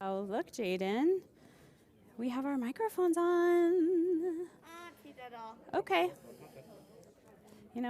Oh, look, Jadyn. We have our microphones on. Okay. You know.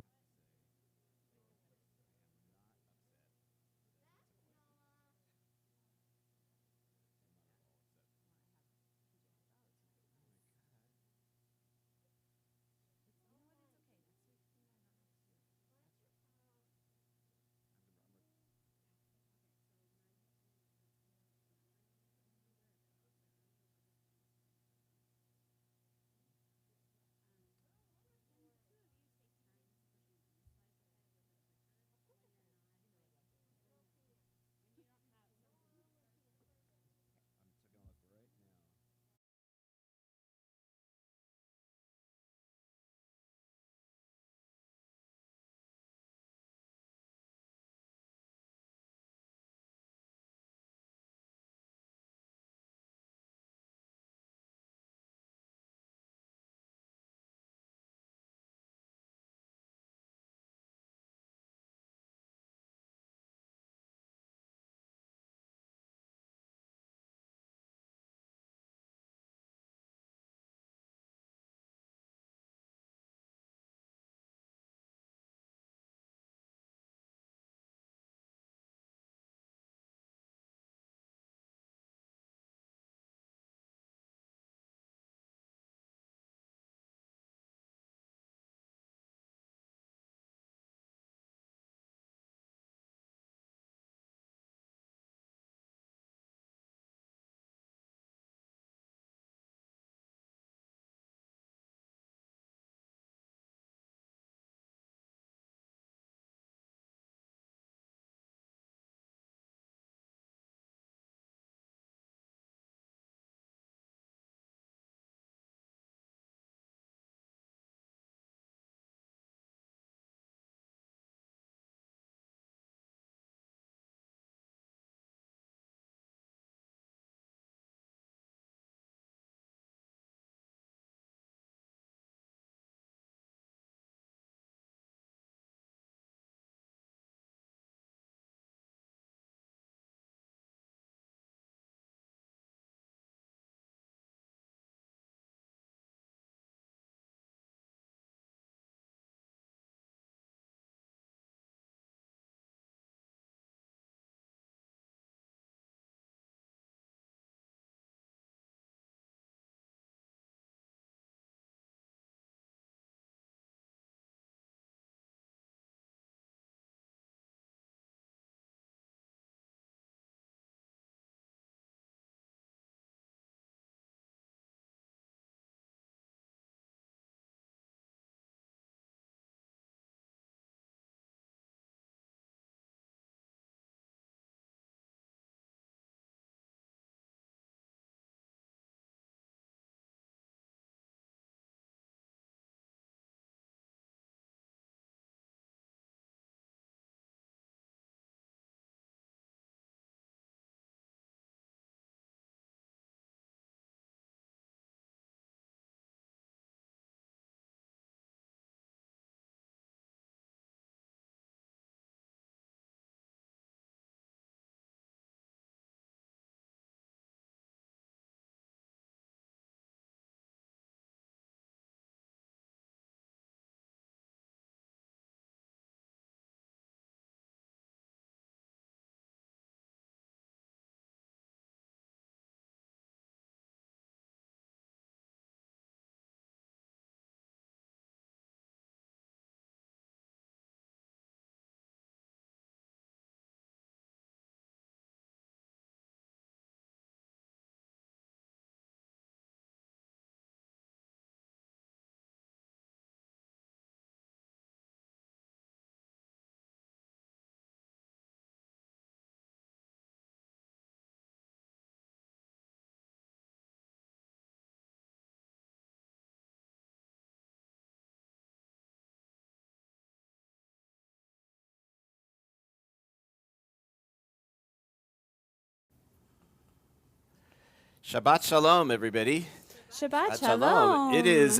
Shabbat Shalom, everybody. Shabbat Shalom. It is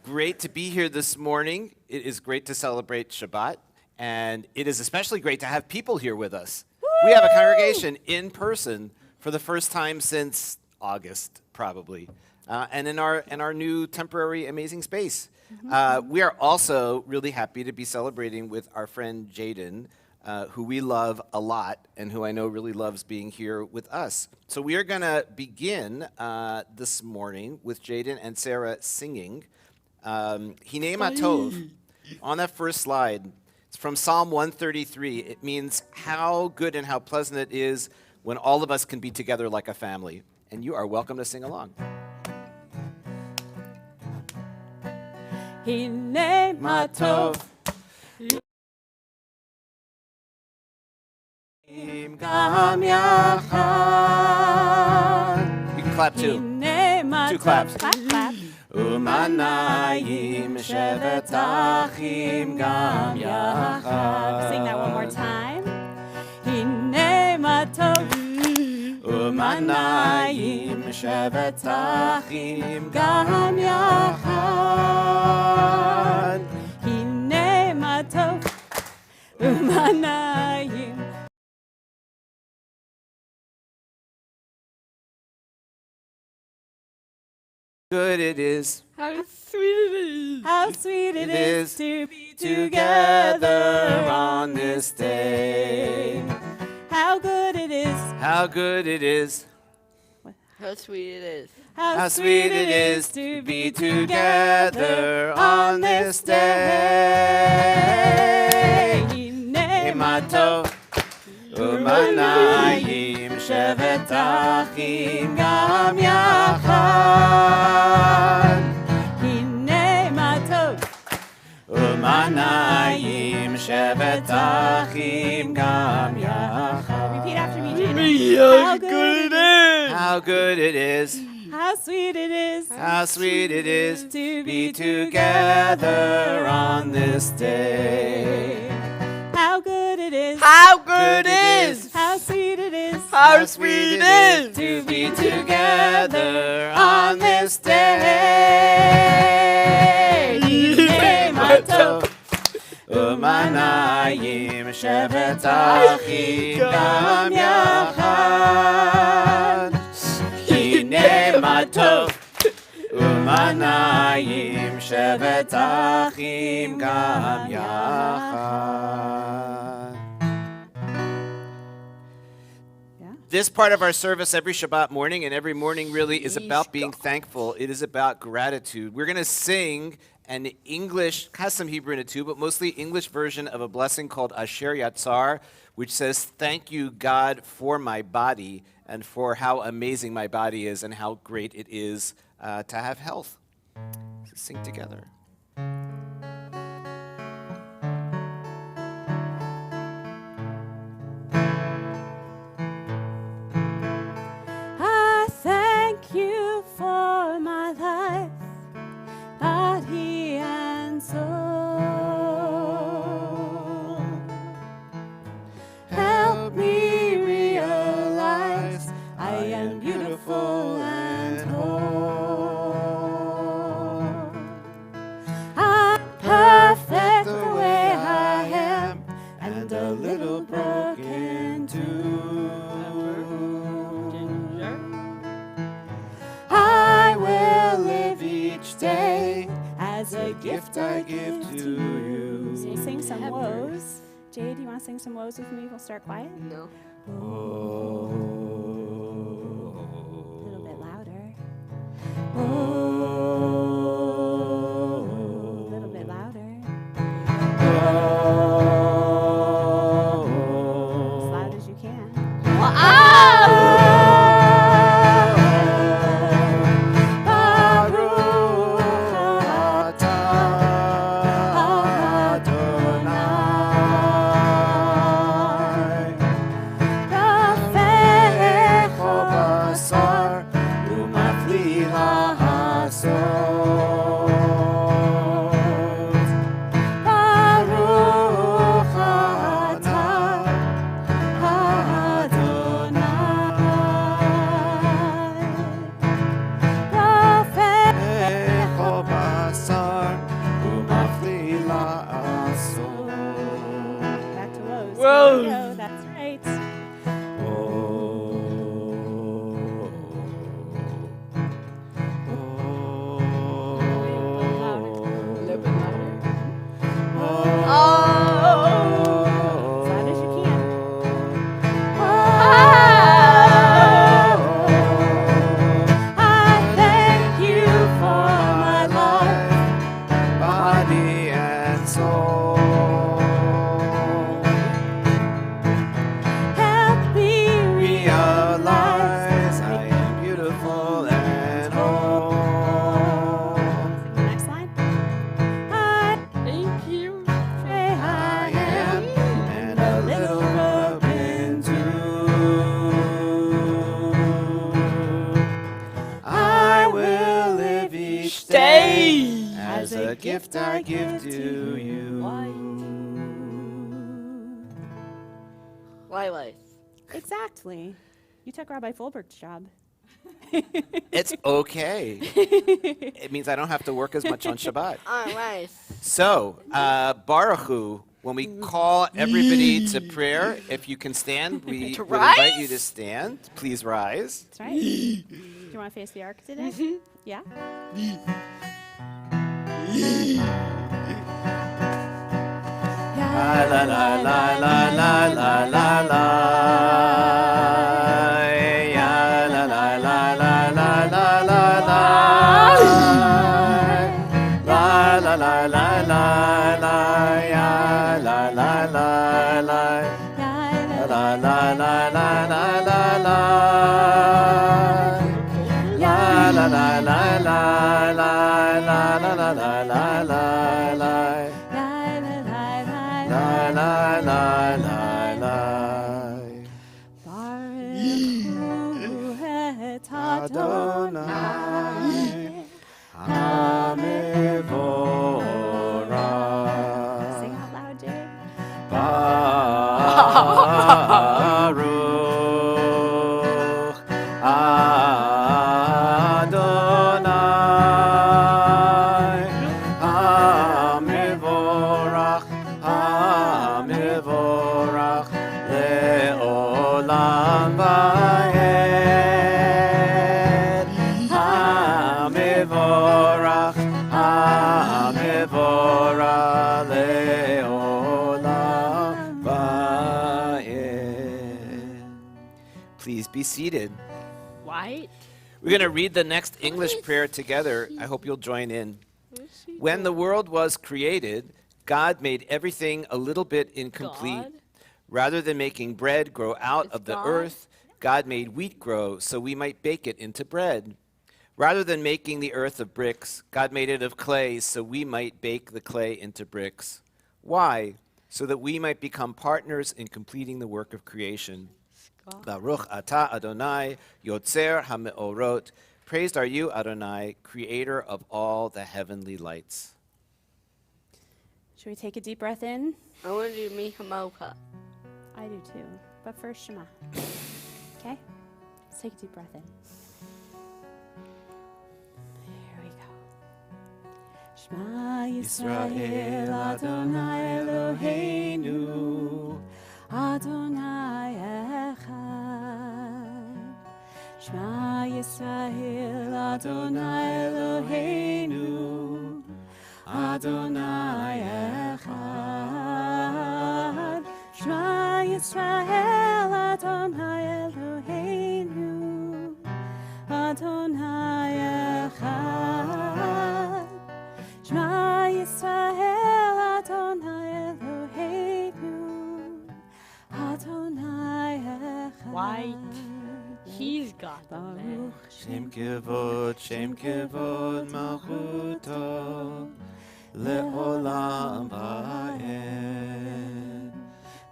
great to be here this morning. It is great to celebrate Shabbat, and it is especially great to have people here with us. We have a congregation in person for the first time since August, probably, and in our new temporary amazing space. We are also really happy to be celebrating with our friend Jadyn, who we love a lot and who I know really loves being here with us. So we are going to begin this morning with Jadyn and Sarah singing Hinei Ma Tov. On that first slide, it's from Psalm 133. It means how good and how pleasant it is when all of us can be together like a family. And you are welcome to sing along. Hinei Ma Tov. Gam yachad. You can clap too. Two claps. Clap, clap. Umanayim shevet achim gam yachad. Sing that one more time. Hinei Ma Tov. Umanayim shevet achim gam yachad. Hinei Ma Tov. Umanayim. Good it is. How sweet it is. How sweet it is to be together on this day. How good it is. How good it is. How sweet it is. How sweet it is to be together on this day. Hinei Ma Tov. Umanayim shevet achim gam yachad. Hinei Ma Tov. Umanayim shevet achim gam yachad. Repeat after me, Jadyn. How good it is. How good it is. How sweet it is. How sweet it is to be together on this day. How good it is. How good it is. How sweet it is. How sweet it is. To be together on this day. Hinei Ma Tov. Umanayim shevet achim gam yachad. Hinei Ma Tov. Umanayim shevet achim gam yachad. This part of our service every Shabbat morning and every morning really is about being thankful. It is about gratitude. We're going to sing an English, has some Hebrew in it too, but mostly English version of a blessing called Asher Yatzar, which says, thank you, God, for my body and for how amazing my body is and how great it is to have health. So sing together. I thank you for my life, body and soul. Help me realize I am beautiful and whole. I'm perfect the way I am, and a little broken too. I will live each day as a gift I give to you. So you sing some woes. Jade, do you want to sing some woes with me? We'll start quiet. No. A little bit louder. A little bit louder. As loud as you can. Adonai. gift I give to you. Why life? Exactly. You took Rabbi Fulbert's job. It's okay. It means I don't have to work as much on Shabbat. All right. So, Baruch Hu, when we call everybody to prayer, if you can stand, we To would invite rise? you to stand. Please rise. That's right. Do you want to face the ark today? Yeah? La la la la la la la la la. Ya la la la la la la la la. La la la la la la. Ya la la la la. La la la la la la la. La la la la la la la la la la la la. La la la la la. Baruch hu et Adonai. Sing out loud, Jay. Baruch Adonai Hamivorach Hamivorach Le'olam Va'ed Hamivorach Hamivorach Le'olam Va'ed. Please be seated. White? We're going to read the next English prayer together. I hope you'll join in. When the world was created, God made everything a little bit incomplete. God? Rather than making bread grow out It's of the God? earth, God made wheat grow so we might bake it into bread. Rather than making the earth of bricks, God made it of clay so we might bake the clay into bricks. Why? So that we might become partners in completing the work of creation. Baruch atah Adonai, Yotzer HaMeorot. Praised are you, Adonai, creator of all the heavenly lights. Should we take a deep breath in? I want to do Mihamoka. I do too. But first, Shema. Okay? Let's take a deep breath in. Here we go. Shema Yisrael Adonai Eloheinu Adonai Echad. Shema Yisrael Adonai Eloheinu Adonai Echad. Shema Yisrael Adonai Eloheinu Adonai Echad. Shema Yisrael Adonai Eloheinu Adonai Echad. White. He's got the man. Shem kevod malchuto le'olam va'ed.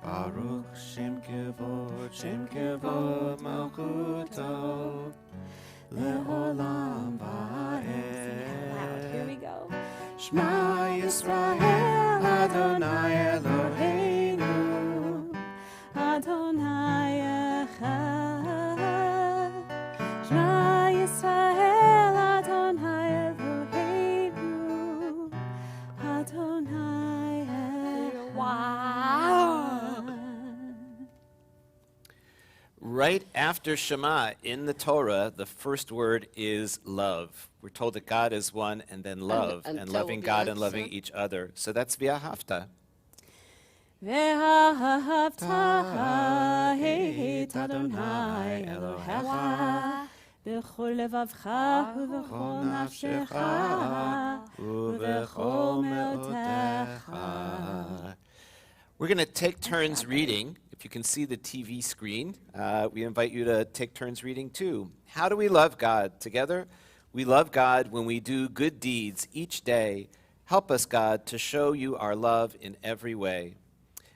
Baruch Shem kevod malchuto le'olam va'ed. Here we go. Shema Yisrael Adonai Eloheinu Adonai Echad. Shema Yisrael Adonai Eloheinu Adonai Echad. Wow. Right after Shema in the Torah, the first word is love. We're told that God is one, and then love, and until loving the God and answer. loving each other. So that's V'ahavta. Ve'ahavta et Adonai Elohecha b'chol levavcha u'b'chol nafshecha u'b'chol me'otecha. We're going to take turns reading. If you can see the TV screen, we invite you to take turns reading too. How do we love God? Together, we love God when we do good deeds each day. Help us, God, to show you our love in every way.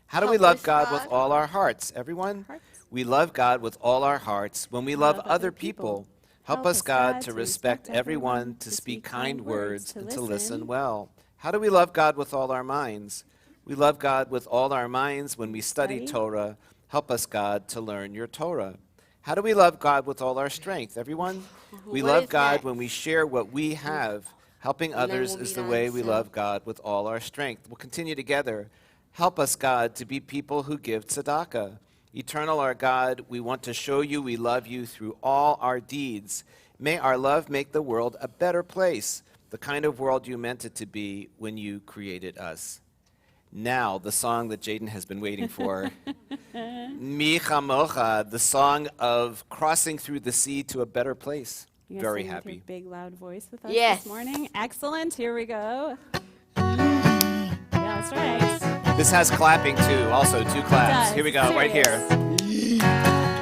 How do we Help love us, God with God. all our hearts? Everyone? Hearts. We love God with all our hearts when we love other people. Help us, God, to respect everyone, to speak kind words, and to listen well. How do we love God with all our minds? We love God with all our minds when we study Study. Torah. Help us, God, to learn your Torah. How do we love God with all our strength? Everyone? We What love is God next? when we share what we have. Helping And then others we'll is be the done, way we so- love God with all our strength. We'll continue together. Help us, God, to be people who give tzedakah. Eternal our God, we want to show you we love you through all our deeds. May our love make the world a better place, the kind of world you meant it to be when you created us. Now, the song that Jadyn has been waiting for. Mi chamocha, the song of crossing through the sea to a better place. You guys Very sing with happy. your big loud voice with us Yes. this morning. Excellent. Here we go. Yeah, that's right. This has clapping too, also 2 claps. does. Here we go, right here. Serious.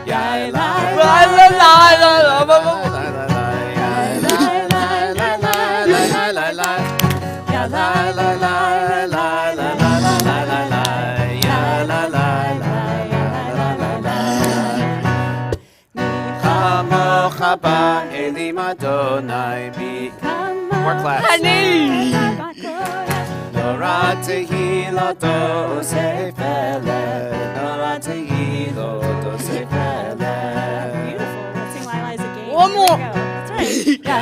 Ya la La la la la la la la. la la la, ya la la la la la la la. Ya la la la la la la la la la la. Ya la la la la la la la. Chamocha ba'elim Adonai mi. More claps. Honey. Nora tehilato sefele, Nora tehilato sefele. Beautiful. Let's sing Lila's again. One Here we more. go. That's right. La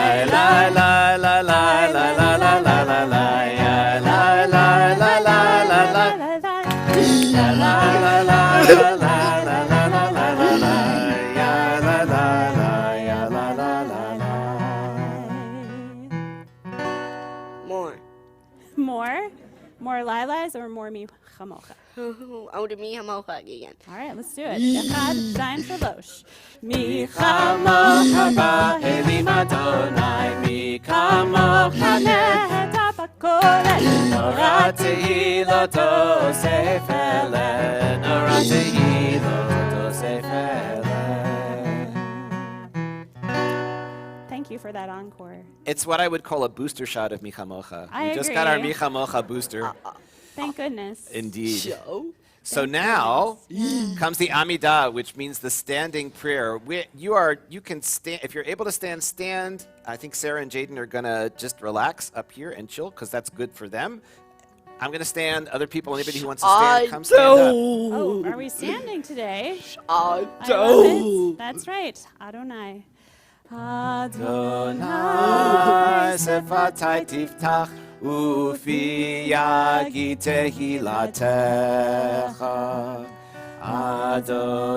la la la la la la la la la la, ya la la la la la la, ya la la la la la la la la la la, ya la la la, ya la la la la. More. More lilas or more mi chamocha? I want to me hamocha again. All right, let's do it. Echad, zayin, shalosh. Mi Chamocha ba'elim Adonai, mi chamocha neheta b'kodesh. Nora tehilato sefele, Nora tehilato sefele. Thank you for that encore. It's what I would call a booster shot of Michamocha. I We just got our agree. Michamocha booster. Thank goodness. Indeed. Show. So now comes the Amidah, which means the standing prayer. You can stand if you're able to stand. I think Sarah and Jadyn are gonna just relax up here and chill because that's good for them. I'm gonna stand. Other people, anybody who wants to stand, come stand up. Oh, are we standing today? I I love it. That's right. Adonai. Adonai sefatai tiftach ufi yagi tehilatecha.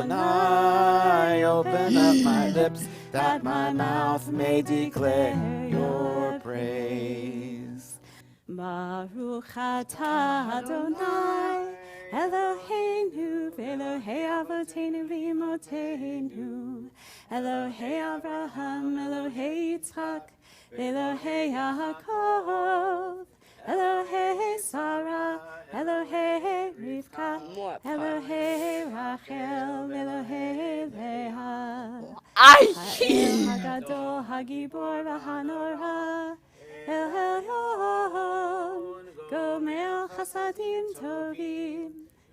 Adonai, open up my lips that my mouth may declare your praise. Baruch atah Adonai, Eloheinu v'Elohei Avotenu v'Imotenu, Elohei Avraham, Elohei Yitzchak, Elohei Yaakov, Elohei Sarah, Elohei Rivka, More. Elohei Rachel, Elohei Leah. I Ha'el Hagadol Hagibor v'Hanora, El Elyon, Gomer Chasadim Tovim,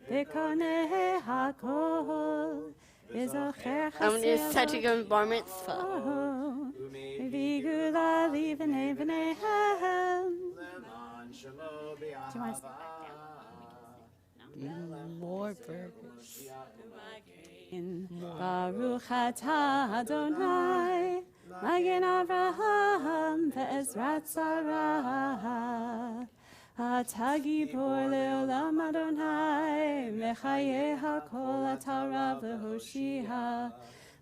V'Koneh Hakol, V'Zocher I'm just touching Chasedo, on bar mitzvah. V'Vigula Livnei V'Neihem. Do you want to More burgers. sing? Baruch atah Adonai, Magen Avraham ve'ezrat Sarah. Atah gibor le'olam Adonai, Mechaye hakol atah rav le'hoshia.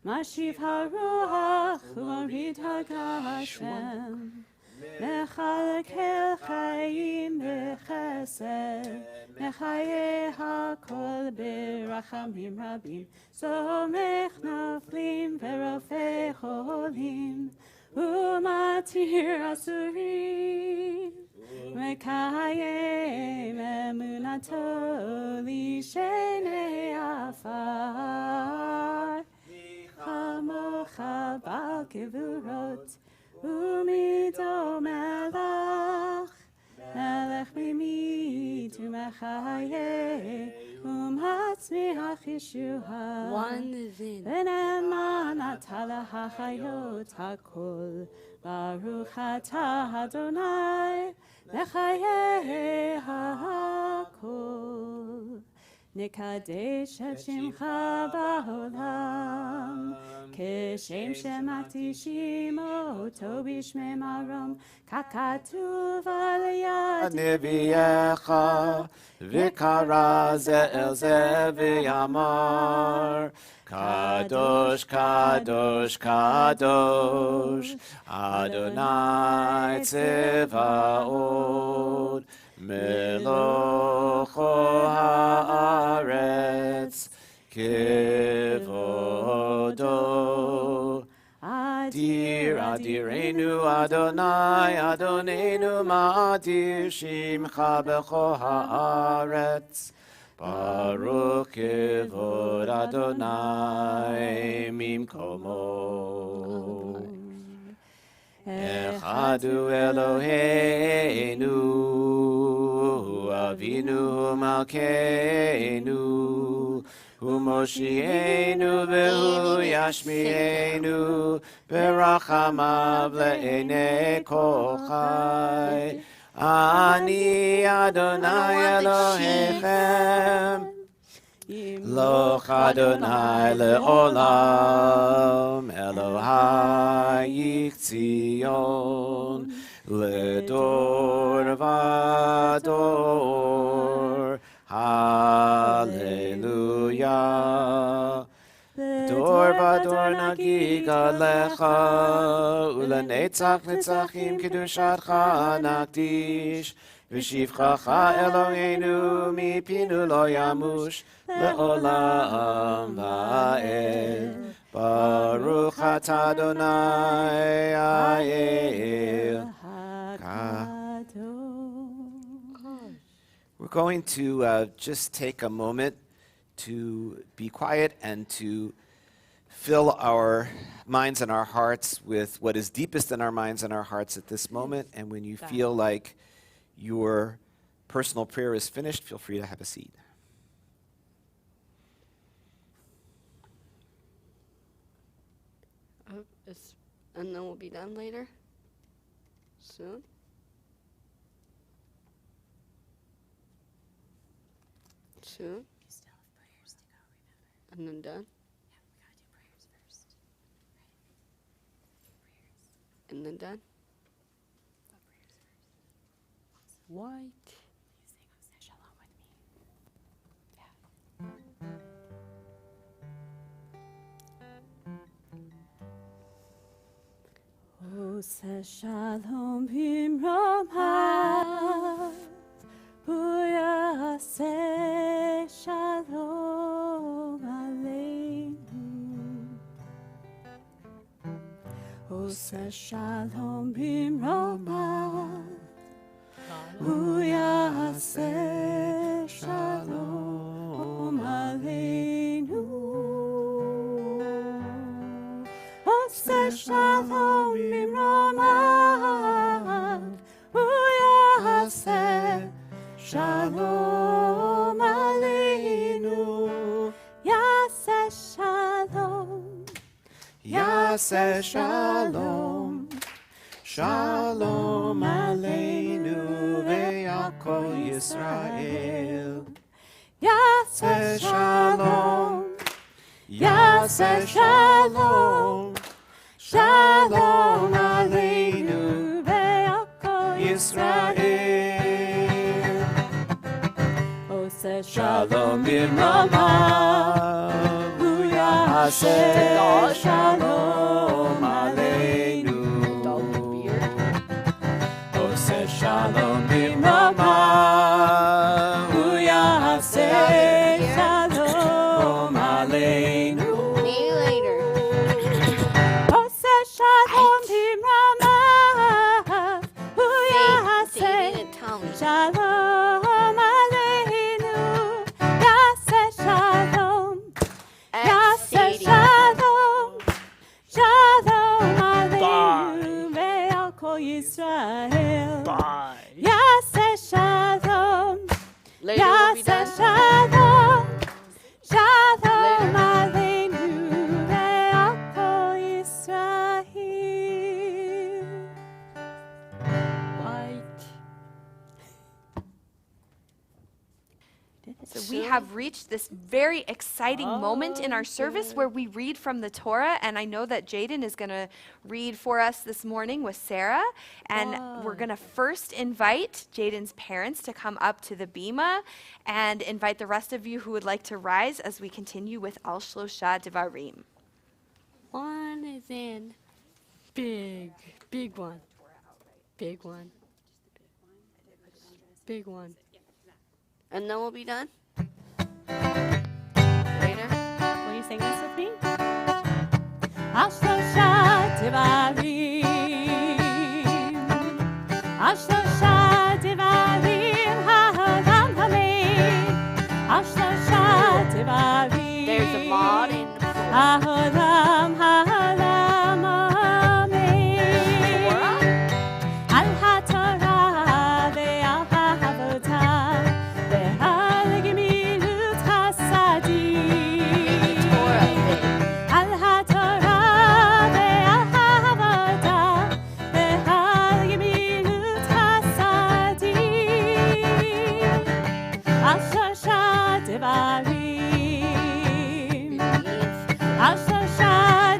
Mashiv haruach u'morid hagashem. Mechalkel chayim b'chesed, Mechaye hakol b'rachamim rabim, Somech naflim v'rofei cholim, U'matir asurim, Mekayem emunato l'shenei afar, Chamocha bal kevurot, Umido melech, melech mimit u'mechaye, u'matzmiach Yeshua. One is in. V'ne'eman Atala hachayot hakol. Baruch atah Adonai lechaye hakol. Nekadesh et shimcha ba'olam, Keshem shemati shimo oto b'shmei marom, kakatuv al yad Nevi'echa v'kara ze el ze v'yamar Kadosh, Kadosh, Kadosh Adonai Tzevaot Melocho haaretz Kevodo Adir, Adirenu Adonai, Adonenu Ma'adir Shimcha B'cho haaretz Baruch Kevod Adonai Mimkomo Echadu Eloheinu Avinu Malkeinu Hu Moshienu V'hu Yashmienu Berachamav Le'enei Kol Chai Ani Adonai Elohechem Loch Adonai Le'olam Elohai Yichtzion Ledor Vador Hallelujah Dor vador nagiga lecha ulenetzach netzachim kedushatcha nakdish v'shivchacha Eloheinu mipinu lo yamush le'olam va'ed Baruch atah Adonai ha'el We're going to just take a moment to be quiet and to fill our minds and our hearts with what is deepest in our minds and our hearts at this moment. And when you feel like your personal prayer is finished, feel free to have a seat. And then we'll be done later? Soon? Soon? You still have prayers to go, remember? And then done? Yeah, we gotta do prayers first. Right? And then done? What prayers first? What? Please sing Oseh Shalom with me. Yeah. Oseh Shalom b'mromav, Yaseh Shalom Aleinu. Oseh Shalom b'mromav, Yaseh Shalom Aleinu. Oseh Shalom b'mromav, Yaseh Shalom Aleinu, Yaseh Shalom, Yaseh Shalom, Shalom Aleinu ve'yakol Yisrael. Yaseh Shalom, Yaseh Shalom, Shalom Aleinu ve'yakol Yisrael. Oseh Shalom b'mromav, Yaseh Shalom Aleinu. Oseh Shalom b'mromav, Yaseh Shalom Aleinu. See you later. Oseh Shalom b'mromav, See, you Yaseh didn't tell me. Shalom Aleinu, Yaseh Shalom, Yaseh Shalom, Shalom Aleinu ve'yakol Yisrael. Yaseh Shalom, Later we'll be Yaseh done. Shalom, Shalom Later. Aleinu ve'yakol have reached this very exciting moment in our service where we read from the Torah. And I know that Jadyn is going to read for us this morning with Sarah. And we're going to first invite Jadyn's parents to come up to the bima and invite the rest of you who would like to rise as we continue with Al Shlosha Devarim. One is in big one. Big one. Big one. And then we'll be done? Later? Will you sing this with me? Al Shlosha Devarim. Al Shlosha Devarim. Ha'olam hameid. Al Shlosha Devarim. There's a mod in the floor. Ha'olam hameid. Torah? Al haTorah ve'al ha'avodah ve'al gemilut chasadim. Torah thing. Al haTorah ve'al ha'avodah ve'al gemilut chasadim. Al Shlosha Devarim. Al Shlosha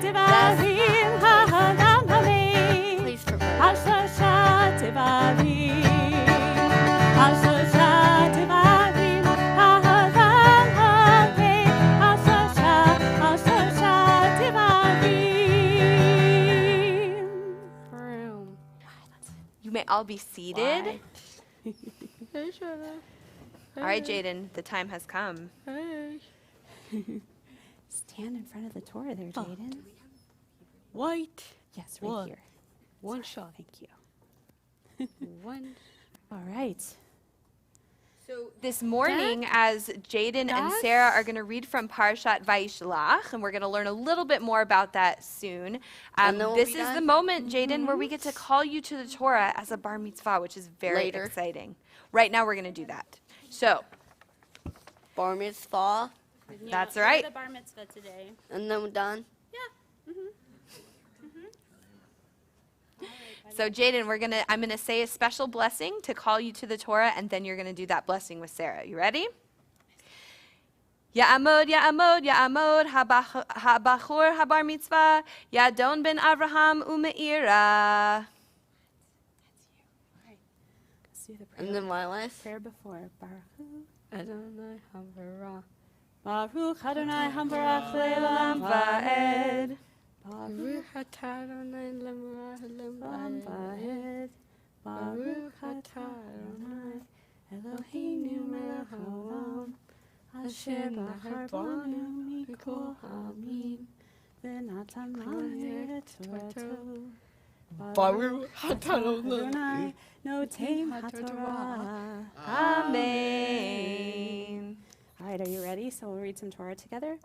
Devarim. Ha'olam hameid. Please prepare. Al Shlosha Devarim. Al Shlosha Devarim. Ha'olam hameid. Al Shlosha Devarim. Room. You may all be seated. Hey, Shana. All right, Jadyn, the time has come. Hey. Stand in front of the Torah there, Jadyn. White. Yes, right One. here. One shot. Thank you. One. All right. So this morning, as Jadyn and Sarah are going to read from Parshat Vayishlach, and we're going to learn a little bit more about that soon. And then we'll This be is the done? moment, Jadyn, where we get to call you to the Torah as a bar mitzvah, which is very Later. exciting. Right now, we're going to do that. So Bar mitzvah. that's right. The bar mitzvah today. And then we're done? So Jadyn, I'm gonna say a special blessing to call you to the Torah, and then you're gonna do that blessing with Sarah. You ready? Ya'amod, ya'amod, ya'amod, ha'bachor habar mitzvah, Yadon ben Avraham u'me'ira. Let's do the prayer. And then my life? Prayer before. Baruch. Adonai Havara. Baruch Adonai Hambarach Le'olam Va'ed. Baruch Atah Adonai Le'olam Lam Va'ed. Baruch Atah Adonai Eloheinu melech haolam Asher bachar banu mikol ha'amim V'natan lanu et Torato. Baruch Adonai Notem HaTorah. Amen. All right, are you ready? So we'll read some Torah together.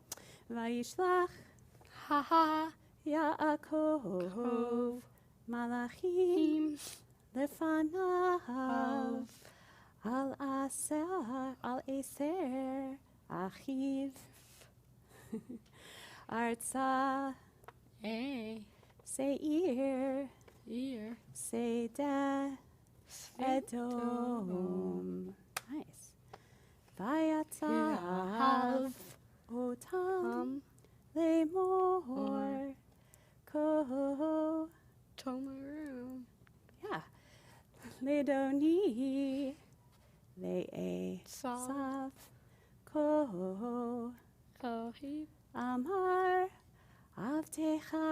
Vayishlach Ha ha. Yaakov Malachim Lefanav Al Aser Achiv Arza Hey. Seir Ear. Seda Edom. Nice. Vayatzav Otam Lemor Ko. Tomarum. Yeah. Ledoni Le'esav Ko. Kohi. Amar Avtecha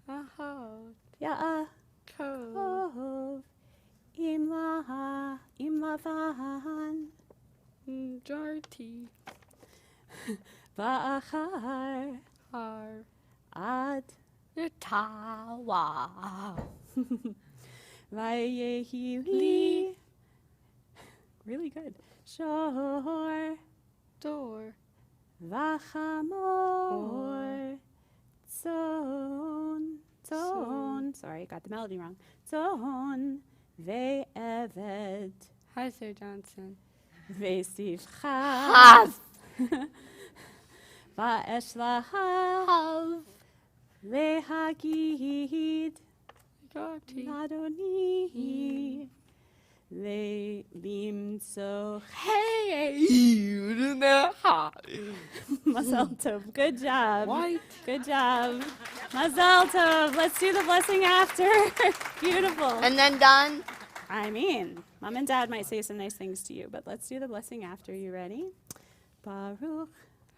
Ahot. Yaakov Imlavan Jarti. Va'achar Har. Ad Tawa. Vayehili. Really good. Shor Door. Vachamor Tzon. Sorry, got the melody wrong. Tzon Ve'eved Hi, Sir Johnson. Ve'sivcha Va'eshlaha Lehagid Goti. Ladoni Limso. Hey, Mazel tov. Good job. What? Good job. Mazel tov. Let's do the blessing after. Beautiful. And then done. I mean, Mom and Dad might say some nice things to you, but let's do the blessing after. You ready? Baruch.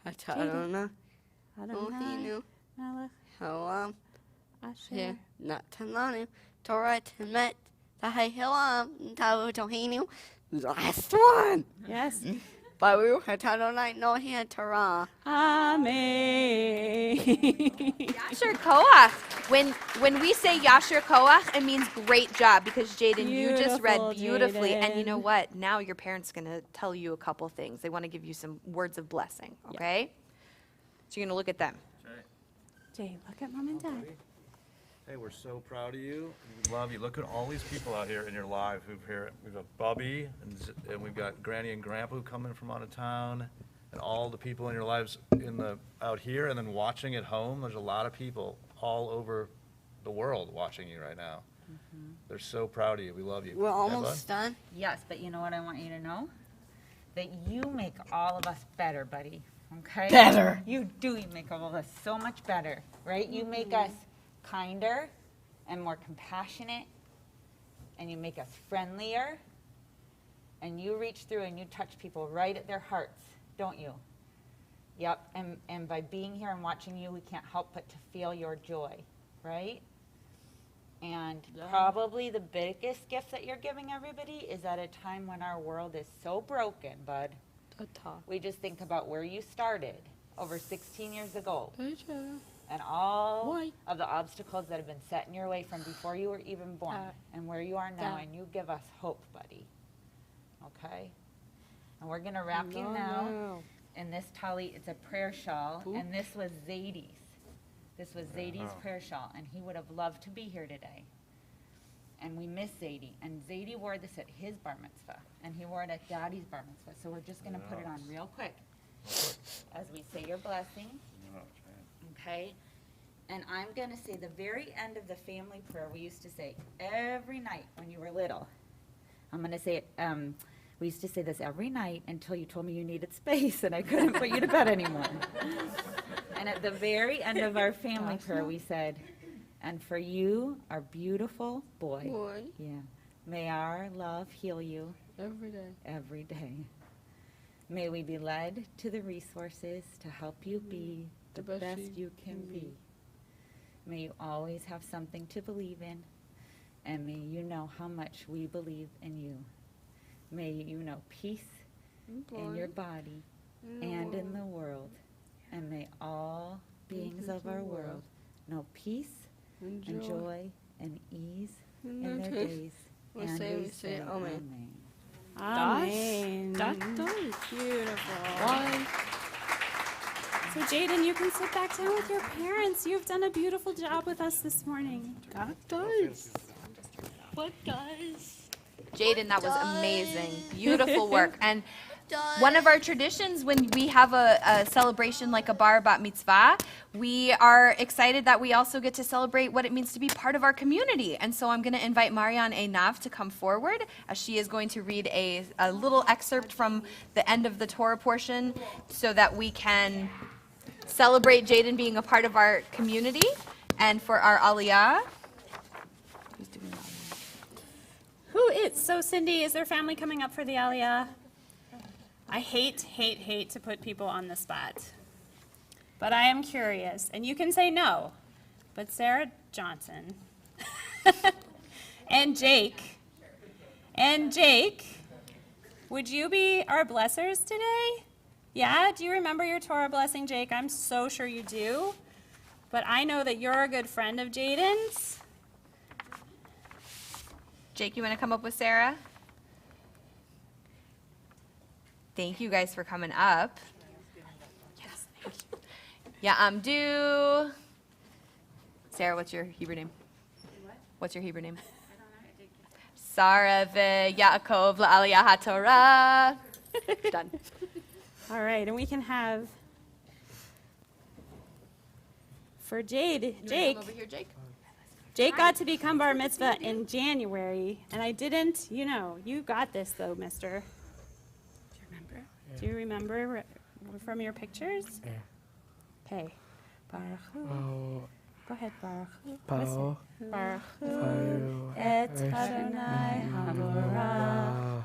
Hatarona. Adonai. Ohinu. Melech. Halam. Asher. Natananu. Torah Temet. Tahai Hilam. Tavu Tohinu. Last one. Yes. Baruch Hatarona. Nohi Torah. Amen. Yasher Koach. When we say Yasher Koach, it means great job because Jadyn, you just read Beautiful, beautifully. And you know Jadyn. what? Now your parents going to tell you a couple things. They want to give you some words of blessing, okay? So you're going to look at them. Jay, look at Mom and Dad. Hey, we're so proud of you. We love you. Look at all these people out here in your life who've here. We've got Bubby, and we've got Granny and Grandpa who come in from out of town, and all the people in your lives out here, and then watching at home. There's a lot of people all over the world watching you right now. They're so proud of you. We love you. We're Yeah, almost bud? done. Yes, but you know what I want you to know? That you make all of us better, buddy. Okay? Better. You do. You make all of us so much better, right? You make us kinder and more compassionate, and you make us friendlier, and you reach through and you touch people right at their hearts, don't you? Yep. And by being here and watching you, we can't help but to feel your joy, right? And probably the biggest gift that you're giving everybody is at a time when our world is so broken, bud. We just think about where you started over 16 years ago and all of the obstacles that have been set in your way from before you were even born and where you are now, and you give us hope, buddy. Okay? And we're going to wrap you now in this tali. It's a prayer shawl, and this was Zadie's. This was Zadie's prayer shawl, and he would have loved to be here today. And we miss Zadie. And Zadie wore this at his bar mitzvah, and he wore it at Daddy's bar mitzvah. So we're just going to put it on real quick as we say your blessing. Okay? And I'm going to say the very end of the family prayer we used to say every night when you were little. I'm going to say it. We used to say this every night until you told me you needed space and I couldn't put you to bed anymore. And at the very end of our family prayer, we said, and for you, our beautiful boy, may our love heal you every day. May we be led to the resources to help you be the best you can be. May you always have something to believe in, and may you know how much we believe in you. May you know peace in your body and in the world, and may all beings of our world know peace and joy and ease in their days. And we say amen. Amen. Beautiful. So Jadyn, you can sit back down with your parents. You've done a beautiful job with us this morning. Jadyn, that was amazing. Beautiful work. And one of our traditions when we have a celebration like a bar bat mitzvah, we are excited that we also get to celebrate what it means to be part of our community. And so I'm going to invite Marianne Einav to come forward as she is going to read a little excerpt from the end of the Torah portion so that we can celebrate Jadyn being a part of our community. And for our aliyah, who's doing that? Who is? So Cindy, is there family coming up for the Aliyah? I hate to put people on the spot. But I am curious, and you can say no, but Sarah Johnson and Jake, would you be our blessers today? Yeah, do you remember your Torah blessing, Jake? I'm so sure you do. But I know that you're a good friend of Jadyn's. Jake, you want to come up with Sarah? Thank you guys for coming up. Yes, thank you. Yeah, do. Sarah, what's your Hebrew name? What? What's your Hebrew name? I don't know. Sarah ve'Yaakov la'aliyah haTorah. Done. All right, and we can have for Jake. Over here, Jake. Jake got to become bar mitzvah in January, and I didn't. You got this though, mister. Do you remember from your pictures? Yeah. Okay. Baruch Hu. Oh, Go ahead, Baruch Hu. Baruch Baruch Hu. Hu Et Adonai Habarach.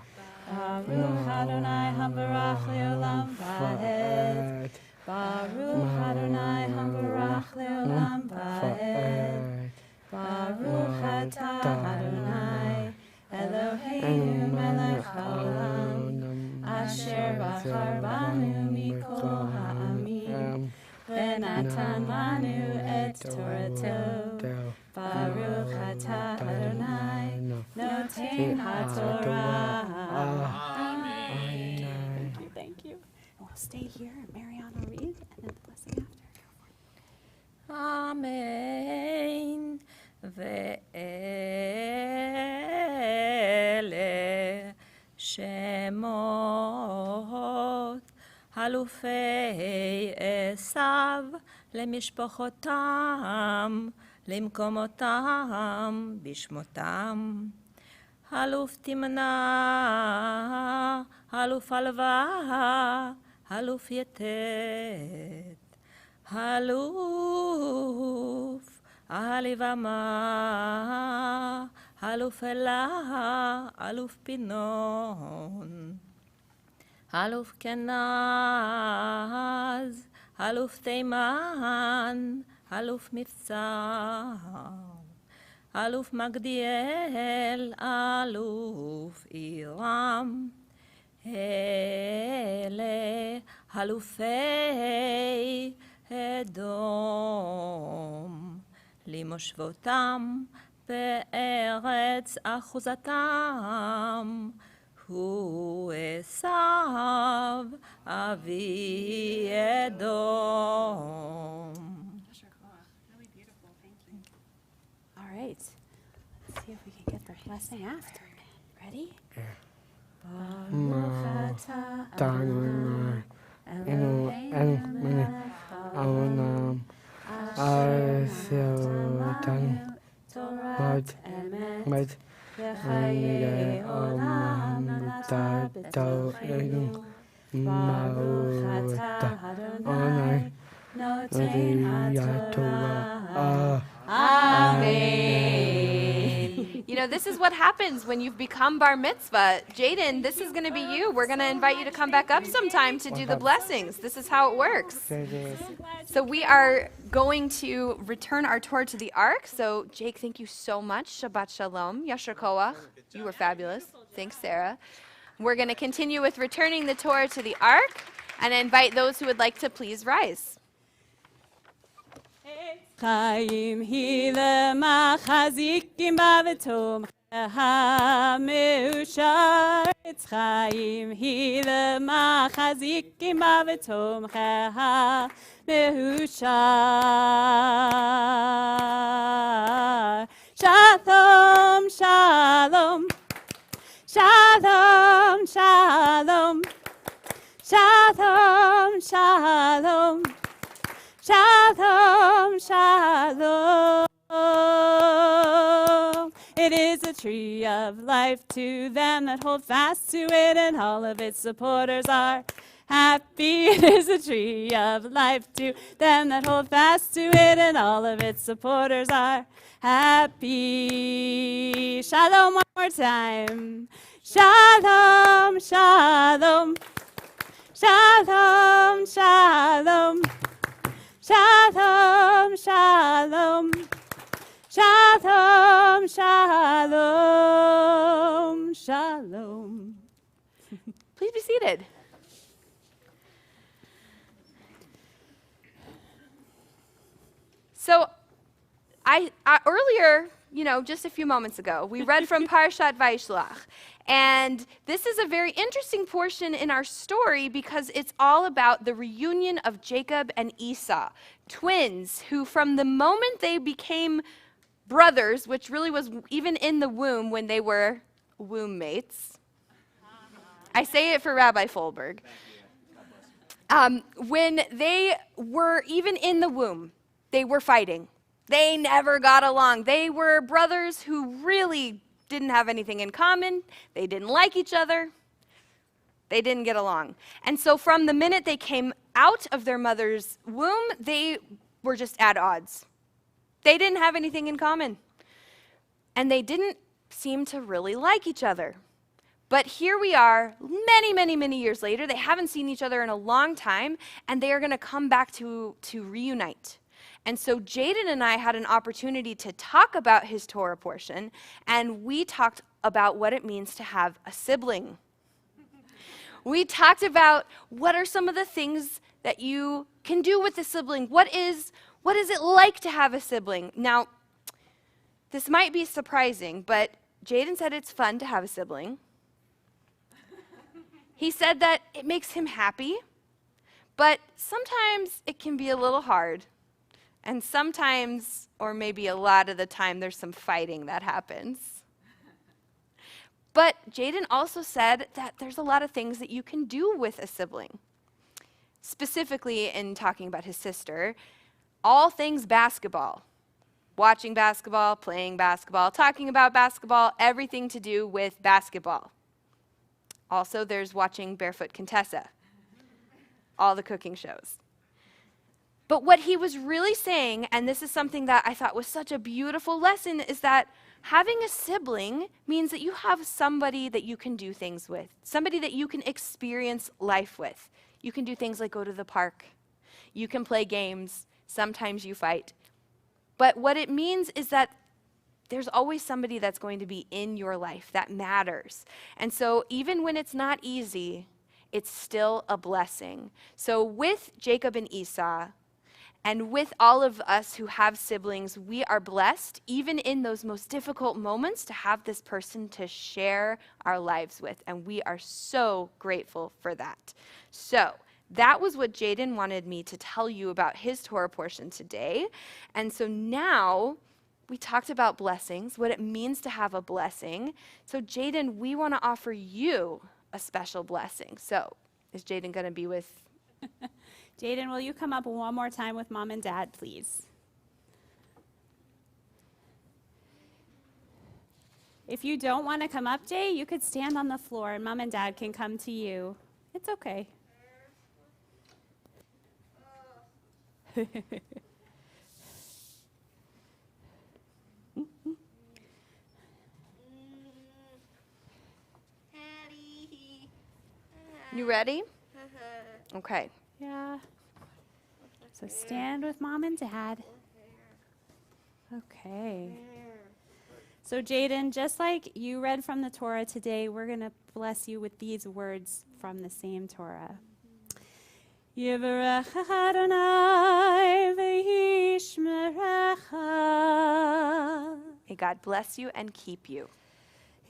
Baruch Adonai Habarach Leolam Vaed. Baruch Adonai Habarach Leolam Vaed. Baruch Atah Adonai Eloheinu melech haolam asher bachar banu mikol ha'amim v'natan lanu et Torato. Baruch Atah Adonai noten haTorah. Amen. Thank you. And we'll stay here and Mariana will read and then the blessing after. Amen. ואלה שמות אלופי עשיו למשפחותם למקומותם בשמותם. אלוף תמנע, אלוף עלווה, אלוף יתד, אלוף אהלי ומה, אלוף אלה, אלוף פינון, אלוף כנז, אלוף תימן, אלוף מבצע, אלוף מגדיאל, אלוף עירם, אלה אלופי אדום, למושבותם בארץ אחוזתם, הוא עשיו אבי אדום. Really beautiful, thank you. All right, let's see if we can get the blessing after. Ready? Baruch atah Adonai Eloheinu melech haolam asher bachar Torah emet v'chayei olam natan b'tochenu. Baruch atah Adonai noten haTorah. Amen. This is what happens when you've become bar mitzvah. Jadyn, this is going to be you. We're going to invite you to come back up sometime to do the blessings. This is how it works. So we are going to return our Torah to the ark. So Jake, thank you so much. Shabbat shalom. Yasher koach. You were fabulous. Thanks, Sarah. We're going to continue with returning the Torah to the ark and invite those who would like to please rise. חיים היא למחזיקים בה ותומכיה מאושר. עץ חיים היא למחזיקים בה ותומכיה מאושר. שלום, שלום, שלום, שלום, שלום, שלום. Shalom, shalom. It is a tree of life to them that hold fast to it, and all of its supporters are happy. It is a tree of life to them that hold fast to it, and all of its supporters are happy. Shalom one more time. Shalom, shalom. Shalom, shalom. Shalom, shalom, shalom, shalom, shalom. Please be seated. So I earlier, just a few moments ago, we read from Parashat Vayishlach. And this is a very interesting portion in our story because it's all about the reunion of Jacob and Esau, twins who from the moment they became brothers, which really was even in the womb when they were womb mates. I say it for Rabbi Folberg. When they were even in the womb, they were fighting. They never got along. They were brothers who really didn't have anything in common. They didn't like each other. They didn't get along. And so from the minute they came out of their mother's womb, they were just at odds. They didn't have anything in common. And they didn't seem to really like each other. But here we are, many, many, many years later. They haven't seen each other in a long time, and they are going to come back to reunite. And so Jadyn and I had an opportunity to talk about his Torah portion, and we talked about what it means to have a sibling. We talked about what are some of the things that you can do with a sibling. What is it like to have a sibling? Now, this might be surprising, but Jadyn said it's fun to have a sibling. He said that it makes him happy, but sometimes it can be a little hard. And sometimes, or maybe a lot of the time, there's some fighting that happens. But Jadyn also said that there's a lot of things that you can do with a sibling. Specifically, in talking about his sister, all things basketball. Watching basketball, playing basketball, talking about basketball, everything to do with basketball. Also, there's watching Barefoot Contessa, all the cooking shows. But what he was really saying, and this is something that I thought was such a beautiful lesson, is that having a sibling means that you have somebody that you can do things with, somebody that you can experience life with. You can do things like go to the park. You can play games. Sometimes you fight. But what it means is that there's always somebody that's going to be in your life that matters. And so even when it's not easy, it's still a blessing. So with Jacob and Esau, and with all of us who have siblings, we are blessed, even in those most difficult moments, to have this person to share our lives with. And we are so grateful for that. So that was what Jadyn wanted me to tell you about his Torah portion today. And so now we talked about blessings, what it means to have a blessing. So Jadyn, we want to offer you a special blessing. So is Jadyn going to be with... Jadyn, will you come up one more time with Mom and Dad, please? If you don't want to come up, Jay, you could stand on the floor and Mom and Dad can come to you. It's okay. You ready? Okay. Yeah. So stand with Mom and Dad. Okay. So Jadyn, just like you read from the Torah today, we're going to bless you with these words from the same Torah. Yivarech Adonai v'yishmerecha. May God bless you and keep you.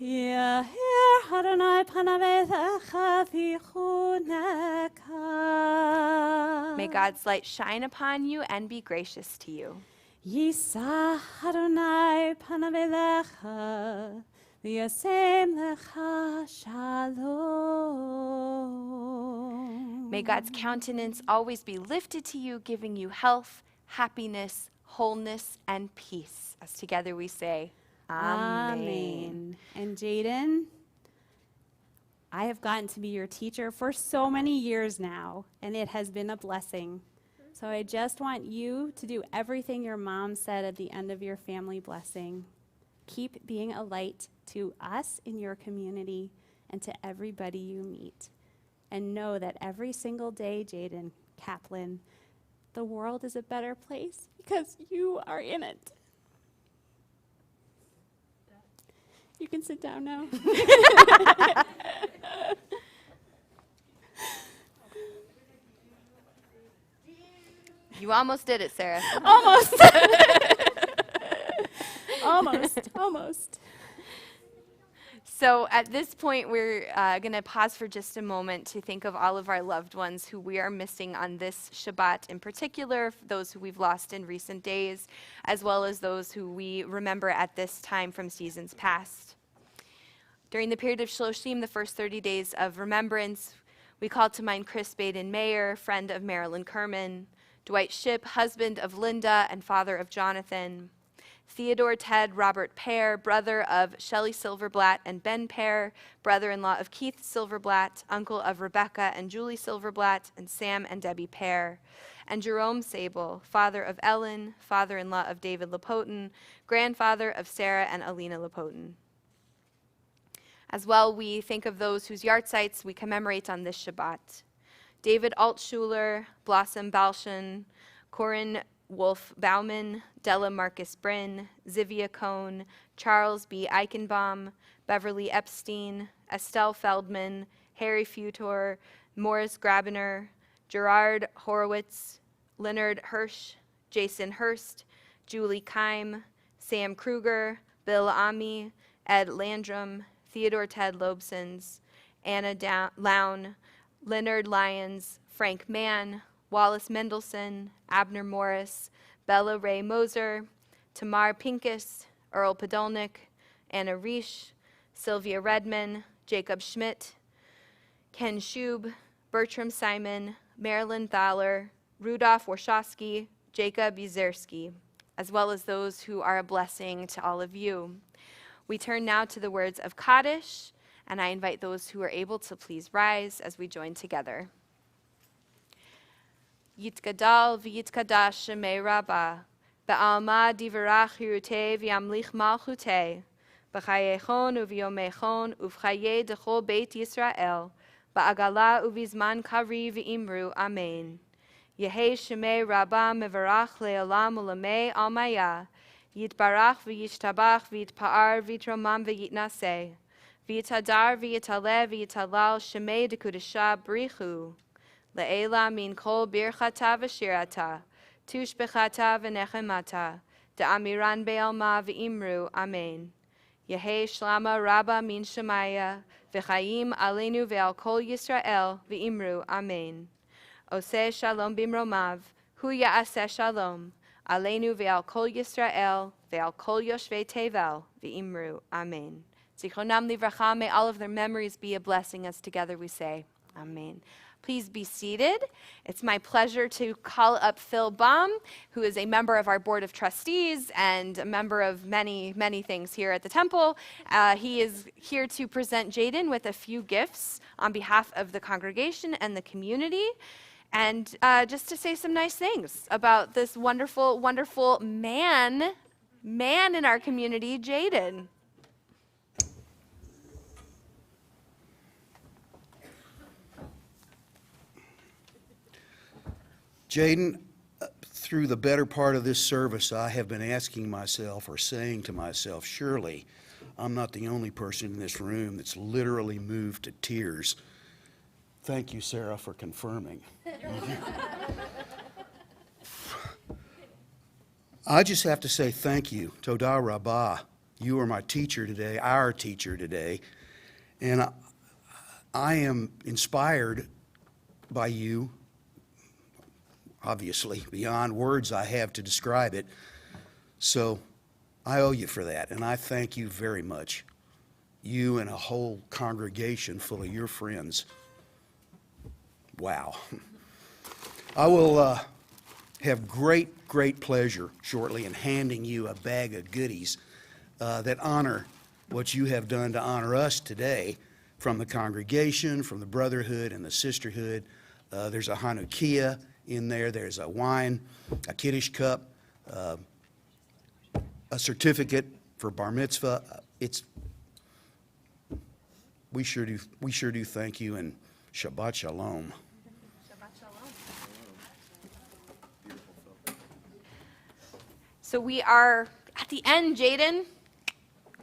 Yahir Adonai panavecha v'chuneka. May God's light shine upon you and be gracious to you. Yisa Adonai panavecha v'yasem lecha shalom. May God's countenance always be lifted to you, giving you health, happiness, wholeness, and peace. As together we say, Amen. And Jadyn, I have gotten to be your teacher for so many years now, and it has been a blessing. So I just want you to do everything your mom said at the end of your family blessing. Keep being a light to us in your community and to everybody you meet. And know that every single day, Jadyn, Kaplan, the world is a better place because you are in it. You can sit down now. You almost did it, Sarah. Almost. Almost. So at this point, we're going to pause for just a moment to think of all of our loved ones who we are missing on this Shabbat in particular, those who we've lost in recent days, as well as those who we remember at this time from seasons past. During the period of Shloshim, the first 30 days of remembrance, we called to mind Chris Baden-Mayer, friend of Marilyn Kerman, Dwight Shipp, husband of Linda and father of Jonathan. Theodore Ted Robert Pear, brother of Shelley Silverblatt and Ben Pear, brother-in-law of Keith Silverblatt, uncle of Rebecca and Julie Silverblatt, and Sam and Debbie Pear. And Jerome Sable, father of Ellen, father-in-law of David Lapotin, grandfather of Sarah and Alina Lapotin. As well, we think of those whose yahrzeits we commemorate on this Shabbat. David Altschuler, Blossom Balshan, Corinne Wolf Bauman, Della Marcus Bryn, Zivia Cohn, Charles B. Eichenbaum, Beverly Epstein, Estelle Feldman, Harry Futor, Morris Grabiner, Gerard Horowitz, Leonard Hirsch, Jason Hurst, Julie Keim, Sam Kruger, Bill Ami, Ed Landrum, Theodore Ted Lobsons, Anna Lown, Leonard Lyons, Frank Mann, Wallace Mendelson, Abner Morris, Bella Ray Moser, Tamar Pincus, Earl Podolnik, Anna Reish, Sylvia Redman, Jacob Schmidt, Ken Schub, Bertram Simon, Marilyn Thaler, Rudolph Warshawski, Jacob Yezerski, as well as those who are a blessing to all of you. We turn now to the words of Kaddish, and I invite those who are able to please rise as we join together. Yitgadal v'yitkadash shemei Rabbah, ba'alma divarach hirutei v'yamlich malchutei, b'chayechon uv'yomechon uv'chaye dechol beit Yisrael, ba'agala uv'zman kari v'imru, amen. Yehei shemei Rabbah mevarach le'olam u'lamei almaya, yitbarach v'yishtabach v'yitpa'ar v'yitromam v'yitnaseh, v'yitadar v'yitale v'yitalal shemei dekudesha brichu, Le'ela min kol birchata v'shirata, tushbechata v'nechemata, da'amiran be'alma v'imru, amen. Yehei shlama rabba min shemaya, v'chayim aleinu ve'al kol Yisrael, v'imru, amen. Oseh shalom bimromav, hu ya'aseh shalom, aleinu ve'al kol Yisrael, ve'al kol yoshvei tevel, v'imru, amen. Zichronam livracha, may all of their memories be a blessing as together we say, amen. Please be seated. It's my pleasure to call up Phil Baum, who is a member of our Board of Trustees and a member of many, many things here at the temple. He is here to present Jadyn with a few gifts on behalf of the congregation and the community, and just to say some nice things about this wonderful, wonderful man in our community, Jadyn. Jadyn, through the better part of this service, I have been asking myself or saying to myself, surely I'm not the only person in this room that's literally moved to tears. Thank you, Sarah, for confirming. I just have to say thank you. Todah Rabbah. You are my teacher today, our teacher today. And I am inspired by you, obviously, beyond words I have to describe it. So I owe you for that, and I thank you very much. You and a whole congregation full of your friends. Wow. I will have great pleasure shortly in handing you a bag of goodies that honor what you have done to honor us today from the congregation, from the brotherhood and the sisterhood. There's a Hanukkah in there. There's a wine, a Kaddish cup, a certificate for bar mitzvah. We sure do thank you, and Shabbat Shalom. So we are at the end, Jadyn.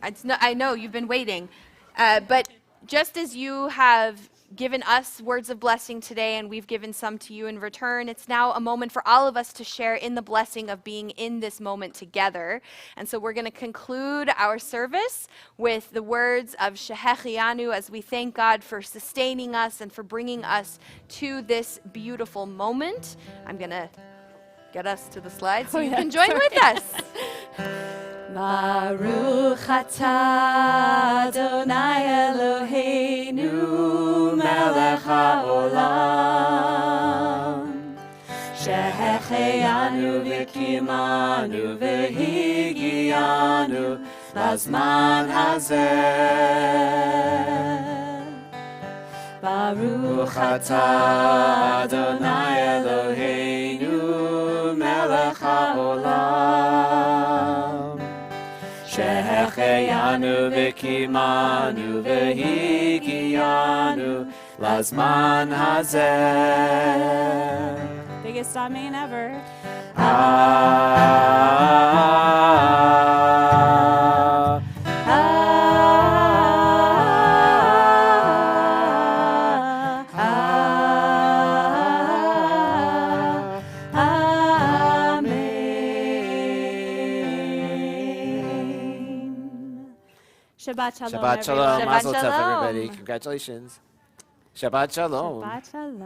I know you've been waiting, but just as you have given us words of blessing today, and we've given some to you in return, it's now a moment for all of us to share in the blessing of being in this moment together. And so we're going to conclude our service with the words of Shehechianu as we thank God for sustaining us and for bringing us to this beautiful moment. I'm going to get us to the slide so you can join with us. Baruch atah Adonai Eloheinu melech haolam, שהחיינו וקיימנו והגיענו לזמן הזה. ברוך אתה אדוני אלוהינו מלך העולם, שהחיינו וקיימנו והגיענו לזמן הזה. Biggest amen ever. Shabbat shalom. Shabbat shalom. everyone. Mazel tov, shalom. everybody. Congratulations. Shabbat shalom. Shabbat shalom.